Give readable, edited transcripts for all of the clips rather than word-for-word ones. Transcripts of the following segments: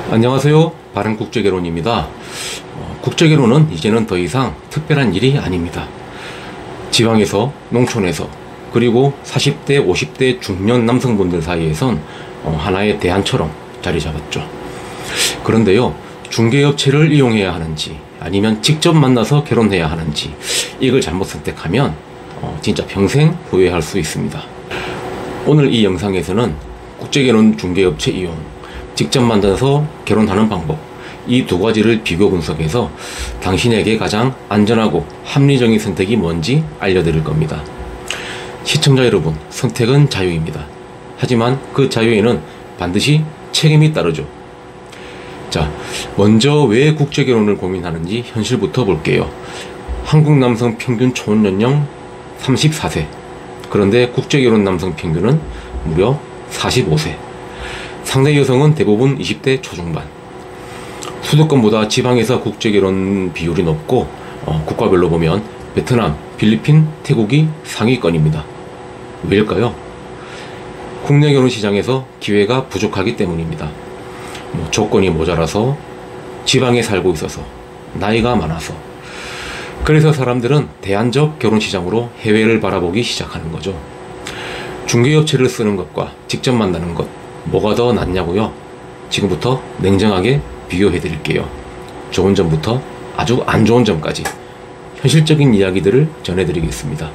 안녕하세요. 바른국제결혼입니다. 국제결혼은 이제는 더 이상 특별한 일이 아닙니다. 지방에서, 농촌에서, 그리고 40대, 50대 중년 남성분들 사이에선 하나의 대안처럼 자리 잡았죠. 그런데요, 중개업체를 이용해야 하는지 아니면 직접 만나서 결혼해야 하는지 이걸 잘못 선택하면 진짜 평생 후회할 수 있습니다. 오늘 이 영상에서는 국제결혼 중개업체 이용, 직접 만나서 결혼하는 방법, 이 두 가지를 비교 분석해서 당신에게 가장 안전하고 합리적인 선택이 뭔지 알려드릴 겁니다. 시청자 여러분, 선택은 자유입니다. 하지만 그 자유에는 반드시 책임이 따르죠. 자, 먼저 왜 국제결혼을 고민하는지 현실부터 볼게요. 한국 남성 평균 초혼연령 34세. 그런데 국제결혼 남성 평균은 무려 45세. 상대 여성은 대부분 20대 초중반. 수도권보다 지방에서 국제결혼 비율이 높고 국가별로 보면 베트남, 필리핀, 태국이 상위권입니다. 왜일까요? 국내 결혼 시장에서 기회가 부족하기 때문입니다. 조건이 모자라서, 지방에 살고 있어서, 나이가 많아서. 그래서 사람들은 대안적 결혼 시장으로 해외를 바라보기 시작하는 거죠. 중개업체를 쓰는 것과 직접 만나는 것, 뭐가 더 낫냐고요? 지금부터 냉정하게 비교해 드릴게요. 좋은 점부터 아주 안 좋은 점까지 현실적인 이야기들을 전해 드리겠습니다.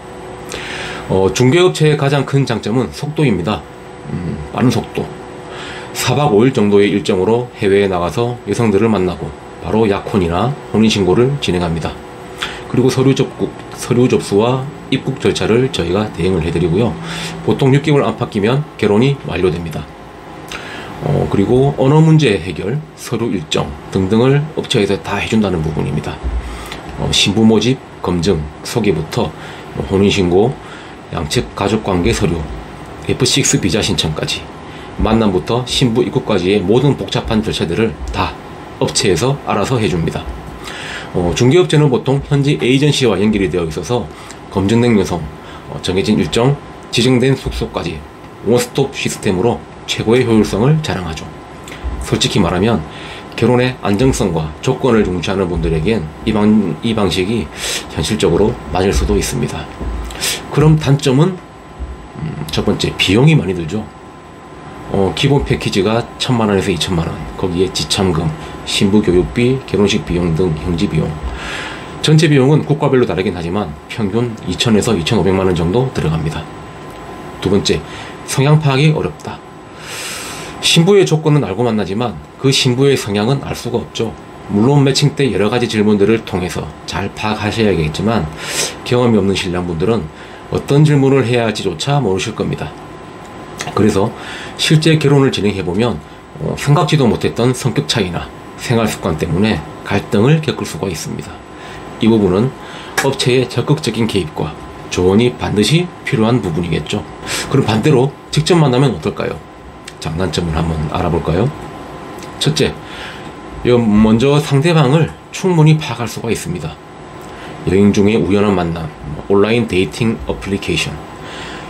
중개업체의 가장 큰 장점은 속도입니다. 빠른 속도. 4박 5일 정도의 일정으로 해외에 나가서 여성들을 만나고 바로 약혼이나 혼인신고를 진행합니다. 그리고 서류 접수와 입국 절차를 저희가 대행을 해드리고요. 보통 6개월 안팎이면 결혼이 완료됩니다. 그리고 언어 문제 해결, 서류 일정 등등을 업체에서 다 해준다는 부분입니다. 신부 모집, 검증, 소개부터 혼인신고, 양측 가족관계 서류, F6 비자 신청까지, 만남부터 신부 입국까지의 모든 복잡한 절차들을 다 업체에서 알아서 해줍니다. 중개업체는 보통 현지 에이전시와 연결이 되어 있어서 검증된 여성, 정해진 일정, 지정된 숙소까지 원스톱 시스템으로 최고의 효율성을 자랑하죠. 솔직히 말하면 결혼의 안정성과 조건을 중시하는 분들에겐 이 방식이 현실적으로 맞을 수도 있습니다. 그럼 단점은 첫 번째, 비용이 많이 들죠. 기본 패키지가 1,000만원에서 2,000만원, 거기에 지참금, 신부 교육비, 결혼식 비용 등 형지 비용. 전체 비용은 국가별로 다르긴 하지만 평균 2,000에서 2,500만원 정도 들어갑니다. 두 번째, 성향 파악이 어렵다. 신부의 조건은 알고 만나지만 그 신부의 성향은 알 수가 없죠. 물론 매칭 때 여러 가지 질문들을 통해서 잘 파악하셔야겠지만 경험이 없는 신랑분들은 어떤 질문을 해야 할지조차 모르실 겁니다. 그래서 실제 결혼을 진행해보면 생각지도 못했던 성격 차이나 생활 습관 때문에 갈등을 겪을 수가 있습니다. 이 부분은 업체의 적극적인 개입과 조언이 반드시 필요한 부분이겠죠. 그럼 반대로 직접 만나면 어떨까요? 장단점을 한번 알아볼까요? 첫째, 먼저 상대방을 충분히 파악할 수가 있습니다. 여행 중에 우연한 만남, 온라인 데이팅 어플리케이션,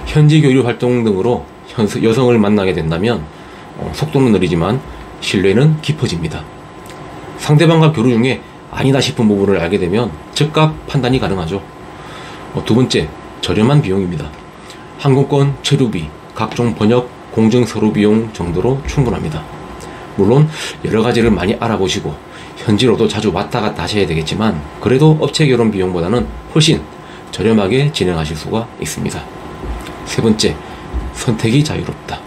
현지 교류 활동 등으로 여성을 만나게 된다면 속도는 느리지만 신뢰는 깊어집니다. 상대방과 교류 중에 아니다 싶은 부분을 알게 되면 즉각 판단이 가능하죠. 두 번째, 저렴한 비용입니다. 항공권, 체류비, 각종 번역, 공증 서류 비용 정도로 충분합니다. 물론 여러 가지를 많이 알아보시고 현지로도 자주 왔다 갔다 하셔야 되겠지만 그래도 업체 결혼 비용보다는 훨씬 저렴하게 진행하실 수가 있습니다. 세 번째, 선택이 자유롭다.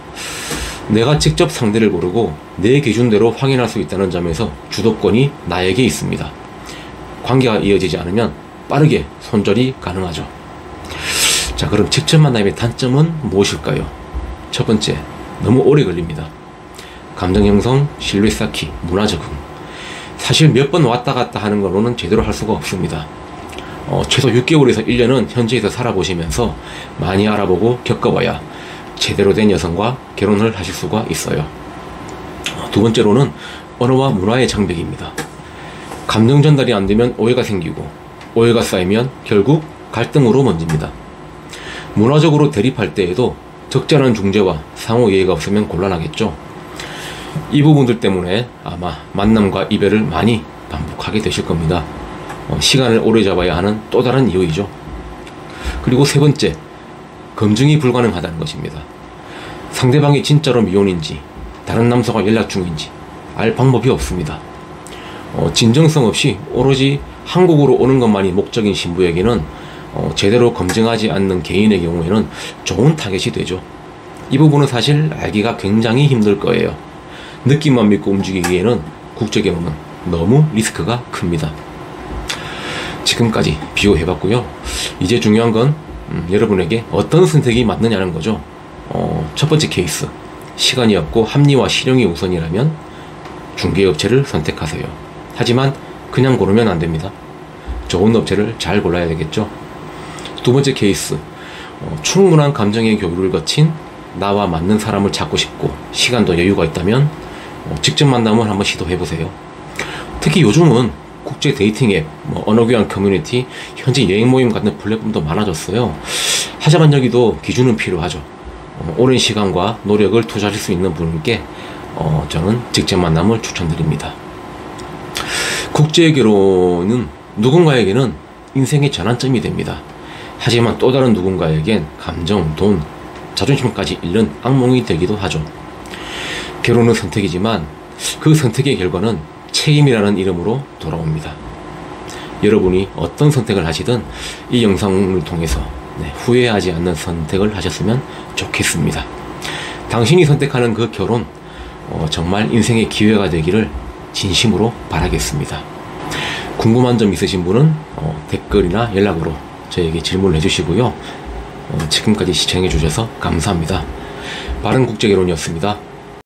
내가 직접 상대를 고르고 내 기준대로 확인할 수 있다는 점에서 주도권이 나에게 있습니다. 관계가 이어지지 않으면 빠르게 손절이 가능하죠. 자, 그럼 직접 만남의 단점은 무엇일까요? 첫 번째, 너무 오래 걸립니다. 감정 형성, 신뢰 쌓기, 문화 적응. 사실 몇 번 왔다 갔다 하는 걸로는 제대로 할 수가 없습니다. 최소 6개월에서 1년은 현지에서 살아보시면서 많이 알아보고 겪어봐야 제대로 된 여성과 결혼을 하실 수가 있어요. 두 번째로는 언어와 문화의 장벽입니다. 감정 전달이 안 되면 오해가 생기고 오해가 쌓이면 결국 갈등으로 번집니다. 문화적으로 대립할 때에도 적절한 중재와 상호 이해가 없으면 곤란하겠죠. 이 부분들 때문에 아마 만남과 이별을 많이 반복하게 되실 겁니다. 시간을 오래 잡아야 하는 또 다른 이유이죠. 그리고 세 번째, 검증이 불가능하다는 것입니다. 상대방이 진짜로 미혼인지 다른 남성과 연락 중인지 알 방법이 없습니다. 진정성 없이 오로지 한국으로 오는 것만이 목적인 신부에게는 제대로 검증하지 않는 개인의 경우에는 좋은 타겟이 되죠. 이 부분은 사실 알기가 굉장히 힘들 거예요. 느낌만 믿고 움직이기에는 국제결혼은 너무 리스크가 큽니다. 지금까지 비교해봤고요. 이제 중요한 건 여러분에게 어떤 선택이 맞느냐는 거죠. 첫 번째 케이스, 시간이 없고 합리와 실용이 우선이라면 중개업체를 선택하세요. 하지만 그냥 고르면 안 됩니다. 좋은 업체를 잘 골라야 되겠죠. 두 번째 케이스, 충분한 감정의 교류를 거친 나와 맞는 사람을 찾고 싶고 시간도 여유가 있다면 직접 만남을 한번 시도해보세요. 특히 요즘은 국제 데이팅 앱, 언어교환 커뮤니티, 현지 여행 모임 같은 플랫폼도 많아졌어요. 하지만 여기도 기준은 필요하죠. 오랜 시간과 노력을 투자하실 수 있는 분께 저는 직접 만남을 추천드립니다. 국제결혼은 누군가에게는 인생의 전환점이 됩니다. 하지만 또 다른 누군가에겐 감정, 돈, 자존심까지 잃는 악몽이 되기도 하죠. 결혼은 선택이지만 그 선택의 결과는 책임이라는 이름으로 돌아옵니다. 여러분이 어떤 선택을 하시든 이 영상을 통해서 후회하지 않는 선택을 하셨으면 좋겠습니다. 당신이 선택하는 그 결혼 정말 인생의 기회가 되기를 진심으로 바라겠습니다. 궁금한 점 있으신 분은 댓글이나 연락으로 저에게 질문을 해주시고요. 지금까지 시청해 주셔서 감사합니다. 바른국제결혼이었습니다.